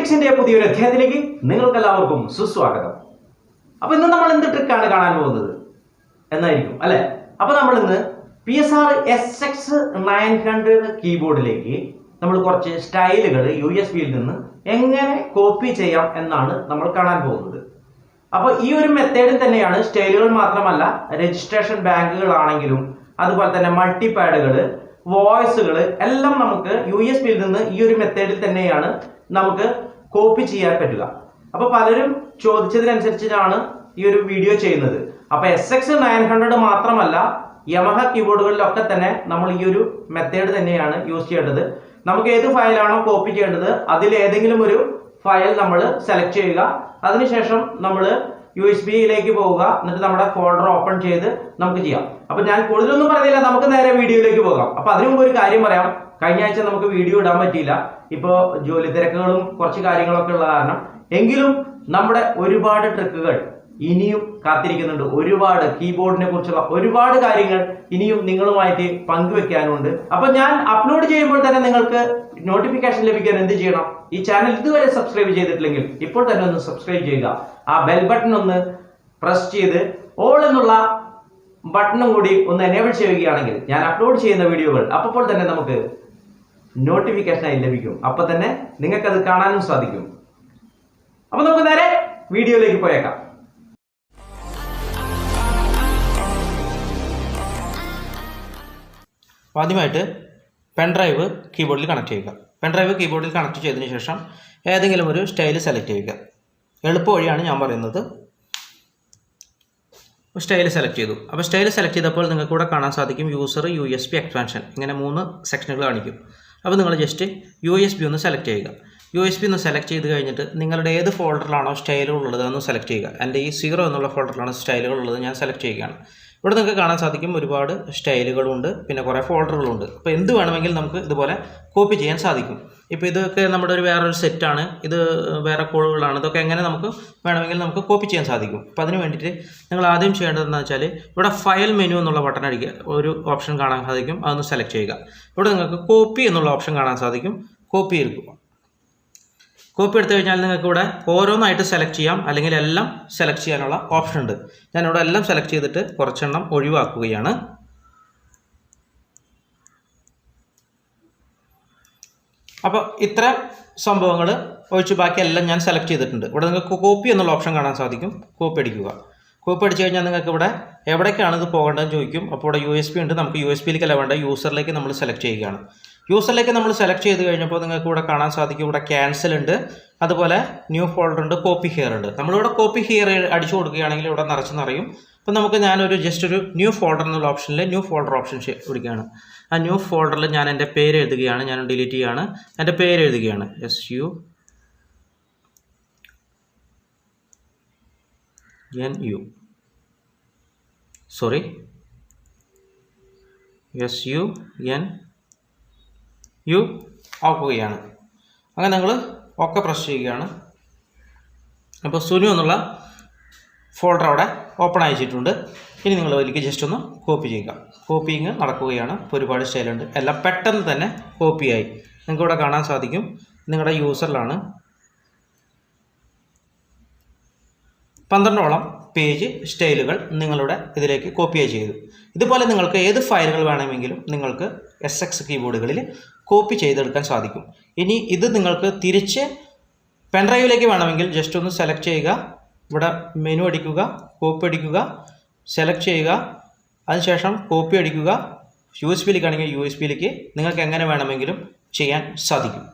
കീട്രിക്സിന്റെ പുതിയൊരു അധ്യായത്തിലേക്ക് നിങ്ങൾക്ക് എല്ലാവർക്കും സുസ്വാഗതം. അപ്പോൾ ഇന്ന് നമ്മൾ എന്ത് ട്രിക്കാണ് കാണാൻ പോകുന്നത് എന്നായിരിക്കും അല്ലേ? അപ്പോൾ നമ്മൾ ഇന്ന് PSR SX 900 കീബോർഡിലേക്ക് നമ്മൾ കുറച്ച് സ്റ്റൈലുകൾ USB-യിൽ നിന്ന് എങ്ങനെ കോപ്പി ചെയ്യാം എന്നാണ് നമ്മൾ കാണാൻ പോകുന്നത്. അപ്പോൾ ഈ ഒരു മെത്തേഡിൽ തന്നെയാണ് സ്റ്റൈലുകൾ മാത്രമല്ല രജിസ്ട്രേഷൻ ബാങ്കുകളാണെങ്കിലും അതുപോലെ തന്നെ മൾട്ടിപാഡുകൾ, വോയിസുകൾ എല്ലാം നമുക്ക് USB-യിൽ നിന്ന് ഈ ഒരു മെത്തേഡിൽ തന്നെയാണ് നമുക്ക് കോപ്പി ചെയ്യാൻ പറ്റുക. അപ്പോൾ പലരും ചോദിച്ചതിനനുസരിച്ചാണ് ഈ ഒരു വീഡിയോ ചെയ്യുന്നത്. അപ്പോൾ SX 900 മാത്രമല്ല യമഹ കീബോർഡുകളിലൊക്കെ തന്നെ നമ്മൾ ഈ ഒരു മെത്തേഡ് തന്നെയാണ് യൂസ് ചെയ്യേണ്ടത്. നമുക്ക് ഏത് ഫയലാണോ കോപ്പി ചെയ്യേണ്ടത് അതിൽ ഏതെങ്കിലും ഒരു ഫയൽ നമ്മൾ സെലക്ട് ചെയ്യുക. അതിനുശേഷം നമ്മൾ USB-യിലേക്ക് പോവുക. എന്നിട്ട് നമ്മുടെ ഫോൾഡർ ഓപ്പൺ ചെയ്ത് നമുക്ക് ചെയ്യാം. അപ്പോൾ ഞാൻ കൂടുതലൊന്നും പറയുന്നില്ല, നമുക്ക് നേരെ വീഡിയോയിലേക്ക് പോകാം. അപ്പോൾ അതിനു മുമ്പ് ഒരു കാര്യം പറയാം. കഴിഞ്ഞ ആഴ്ച നമുക്ക് വീഡിയോ ഇടാൻ പറ്റിയില്ല. ഇപ്പോൾ ജോലി തിരക്കുകളും കുറച്ച് കാര്യങ്ങളൊക്കെ ഉള്ള കാരണം. എങ്കിലും നമ്മുടെ ഒരുപാട് ട്രിക്കുകൾ ഇനിയും കാത്തിരിക്കുന്നുണ്ട്. ഒരുപാട് കീബോർഡിനെ കുറിച്ചുള്ള ഒരുപാട് കാര്യങ്ങൾ ഇനിയും നിങ്ങളുമായിട്ട് പങ്കുവെക്കാനുണ്ട്. അപ്പൊ ഞാൻ അപ്ലോഡ് ചെയ്യുമ്പോൾ തന്നെ നിങ്ങൾക്ക് നോട്ടിഫിക്കേഷൻ ലഭിക്കാൻ എന്ത് ചെയ്യണം? ഈ ചാനൽ ഇതുവരെ സബ്സ്ക്രൈബ് ചെയ്തിട്ടില്ലെങ്കിൽ ഇപ്പോൾ തന്നെ ഒന്ന് സബ്സ്ക്രൈബ് ചെയ്യുക. ആ ബെൽ ബട്ടൺ ഒന്ന് പ്രസ് ചെയ്ത് ഓൾ എന്നുള്ള ബട്ടണും കൂടി ഒന്ന് എനേബിൾ ചെയ്യുകയാണെങ്കിൽ ഞാൻ അപ്ലോഡ് ചെയ്യുന്ന വീഡിയോകൾ അപ്പോൾ തന്നെ നമുക്ക് നോട്ടിഫിക്കേഷനായി ലഭിക്കും. അപ്പൊ തന്നെ നിങ്ങൾക്ക് അത് കാണാനും സാധിക്കും. അപ്പൊ നമുക്ക് നേരെ വീഡിയോയിലേക്ക് പോയേക്കാം. ആദ്യമായിട്ട് പെൻഡ്രൈവ് കീബോർഡിൽ കണക്ട് ചെയ്യുക. പെൻഡ്രൈവ് കീബോർഡിൽ കണക്ട് ചെയ്തതിന് ശേഷം ഏതെങ്കിലും ഒരു സ്റ്റൈൽ സെലക്ട് ചെയ്യുക. എളുപ്പ വഴിയാണ് ഞാൻ പറയുന്നത്. സ്റ്റൈൽ സെലക്ട് ചെയ്തു. അപ്പോൾ സ്റ്റൈൽ സെലക്ട് ചെയ്തപ്പോൾ നിങ്ങൾക്ക് ഇവിടെ കാണാൻ സാധിക്കും യൂസർ USB എക്സ്പാൻഷൻ, ഇങ്ങനെ 3 സെക്ഷനുകൾ കാണിക്കും. അപ്പോൾ നിങ്ങൾ ജസ്റ്റ് USB ഒന്ന് സെലക്ട് ചെയ്യുക. USB ഒന്ന് സെലക്ട് ചെയ്ത് കഴിഞ്ഞിട്ട് നിങ്ങളുടെ ഏത് ഫോൾഡറിലാണോ സ്റ്റൈലുകൾ ഉള്ളത് അതൊന്ന് സെലക്ട് ചെയ്യുക. എൻ്റെ ഈ 0 എന്നുള്ള ഫോൾഡറിലാണ് സ്റ്റൈലുകൾ ഉള്ളത്, ഞാൻ സെലക്ട് ചെയ്യുകയാണ്. ഇവിടെ നിങ്ങൾക്ക് കാണാൻ സാധിക്കും ഒരുപാട് സ്റ്റൈലുകളുണ്ട്, പിന്നെ കുറേ ഫോൾഡറുകളുണ്ട്. അപ്പോൾ എന്ത് വേണമെങ്കിലും നമുക്ക് ഇതുപോലെ കോപ്പി ചെയ്യാൻ സാധിക്കും. ഇപ്പോൾ ഇതൊക്കെ നമ്മുടെ വേറൊരു സെറ്റാണ്, ഇത് വേറെ കോഡുകളാണ്. ഇതൊക്കെ എങ്ങനെ നമുക്ക് വേണമെങ്കിൽ നമുക്ക് കോപ്പി ചെയ്യാൻ സാധിക്കും. അപ്പോൾ അതിന് വേണ്ടിയിട്ട് നിങ്ങൾ ആദ്യം ചെയ്യേണ്ടതെന്ന് വെച്ചാൽ ഇവിടെ ഫയൽ മെനു എന്നുള്ള ബട്ടൺ അടിക്കുക. ഒരു ഓപ്ഷൻ കാണാൻ സാധിക്കും, അതൊന്ന് സെലക്ട് ചെയ്യുക. ഇവിടെ നിങ്ങൾക്ക് കോപ്പി എന്നുള്ള ഓപ്ഷൻ കാണാൻ സാധിക്കും. കോപ്പി എടുക്കുക. കോപ്പി എടുത്തു കഴിഞ്ഞാൽ നിങ്ങൾക്ക് ഇവിടെ ഓരോന്നായിട്ട് സെലക്ട് ചെയ്യാം, അല്ലെങ്കിൽ എല്ലാം സെലക്ട് ചെയ്യാനുള്ള ഓപ്ഷൻ ഉണ്ട്. ഞാനിവിടെ എല്ലാം സെലക്ട് ചെയ്തിട്ട് കുറച്ചെണ്ണം ഒഴിവാക്കുകയാണ്. അപ്പോൾ ഇത്ര സംഭവങ്ങൾ ഒഴിച്ച് ബാക്കി എല്ലാം ഞാൻ സെലക്ട് ചെയ്തിട്ടുണ്ട്. ഇവിടെ നിങ്ങൾക്ക് കോപ്പി എന്നുള്ള ഓപ്ഷൻ കാണാൻ സാധിക്കും. കോപ്പി അടിക്കുക. കോപ്പി അടിച്ചു കഴിഞ്ഞാൽ നിങ്ങൾക്ക് ഇവിടെ എവിടേക്കാണ് ഇത് പോകേണ്ടതെന്ന് ചോദിക്കും. അപ്പോൾ ഇവിടെ USB ഉണ്ട്. നമുക്ക് USB-ലേക്കല്ല വേണ്ട, യൂസറിലേക്ക് നമ്മൾ സെലക്ട് ചെയ്യുകയാണ്. യൂസറിലേക്ക് നമ്മൾ സെലക്ട് ചെയ്ത് കഴിഞ്ഞപ്പോൾ നിങ്ങൾക്ക് ഇവിടെ കാണാൻ സാധിക്കും ഇവിടെ ക്യാൻസൽ ഉണ്ട്, അതുപോലെ ന്യൂ ഫോൾഡർ ഉണ്ട്, കോപ്പി ഹിയർ ഉണ്ട്. നമ്മളിവിടെ കോപ്പി ഹിയർ അടിച്ചു കൊടുക്കുകയാണെങ്കിൽ ഇവിടെ നിറയും. അപ്പോൾ നമുക്ക് ഞാനൊരു ജസ്റ്റ് ഒരു ന്യൂ ഫോൾഡർ എന്നുള്ള ഓപ്ഷനിൽ ന്യൂ ഫോൾഡർ ഓപ്ഷൻ കൊടുക്കുകയാണ്. ആ ന്യൂ ഫോൾഡറിൽ ഞാൻ എൻ്റെ പേര് എഴുതുകയാണ്. ഞാൻ ഡിലീറ്റ് ചെയ്യുകയാണ്. എൻ്റെ പേര് എഴുതുകയാണ്. SUNU ആക്കുകയാണ്. അങ്ങനെ നിങ്ങൾ ഓക്കെ പ്രസ് ചെയ്യുകയാണ്. അപ്പോൾ സുനു എന്നുള്ള ഫോൾഡർ അവിടെ ഓപ്പൺ അയച്ചിട്ടുണ്ട്. ഇനി നിങ്ങൾ അതിലേക്ക് ജസ്റ്റ് ഒന്ന് കോപ്പി ചെയ്യുക. കോപ്പിങ് നടക്കുകയാണ്. ഇപ്പോൾ ഒരുപാട് സ്റ്റൈലുണ്ട്, എല്ലാം പെട്ടെന്ന് തന്നെ കോപ്പിയായി. നിങ്ങൾക്ക് ഇവിടെ കാണാൻ സാധിക്കും നിങ്ങളുടെ യൂസറിലാണ് 12ഓളം പേജ് സ്റ്റൈലുകൾ നിങ്ങളുടെ ഇതിലേക്ക് കോപ്പിയായി ചെയ്തു. ഇതുപോലെ നിങ്ങൾക്ക് ഏത് ഫയലുകൾ വേണമെങ്കിലും നിങ്ങൾക്ക് SX കീബോർഡുകളിൽ കോപ്പി ചെയ്തെടുക്കാൻ സാധിക്കും. ഇനി ഇത് നിങ്ങൾക്ക് തിരിച്ച് പെൻഡ്രൈവിലേക്ക് വേണമെങ്കിൽ ജസ്റ്റ് ഒന്ന് സെലക്ട് ചെയ്യുക. ഇവിടെ മെനു അടിക്കുക, കോപ്പി അടിക്കുക, സെലക്ട് ചെയ്യുക, അതിനുശേഷം കോപ്പി അടിക്കുക. USB-ലേക്കാണെങ്കിൽ USB-ലേക്ക് നിങ്ങൾക്ക് എങ്ങനെ വേണമെങ്കിലും ചെയ്യാൻ സാധിക്കും.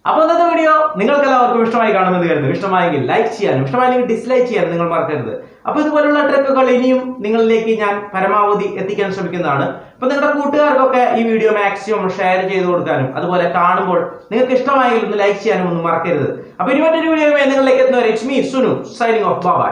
അപ്പോൾ ഇന്നത്തെ വീഡിയോ നിങ്ങൾക്ക് എല്ലാവർക്കും ഇഷ്ടമായി കാണുമെന്ന് കരുതുന്നു. ഇഷ്ടമായെങ്കിൽ ലൈക്ക് ചെയ്യാനും ഇഷ്ടമായില്ലെങ്കിൽ ഡിസ്ലൈക്ക് ചെയ്യാനും നിങ്ങൾ മറക്കരുത്. അപ്പോൾ ഇതുപോലുള്ള ട്രിക്കുകൾ ഇനിയും നിങ്ങളിലേക്ക് ഞാൻ പരമാവധി എത്തിക്കാൻ ശ്രമിക്കുന്നതാണ്. അപ്പോൾ നിങ്ങളുടെ കൂട്ടുകാർക്കൊക്കെ ഈ വീഡിയോ മാക്സിമം ഷെയർ ചെയ്ത് കൊടുക്കാനും അതുപോലെ കാണുമ്പോൾ നിങ്ങൾക്ക് ഇഷ്ടമായെങ്കിൽ ഒന്ന് ലൈക്ക് ചെയ്യാനും ഒന്നും മറക്കരുത്. അപ്പോൾ ഇനി മറ്റൊരു വീഡിയോയുമായി നിങ്ങളിലേക്ക് എത്തുന്നവരെ it's me Sunu signing off. By.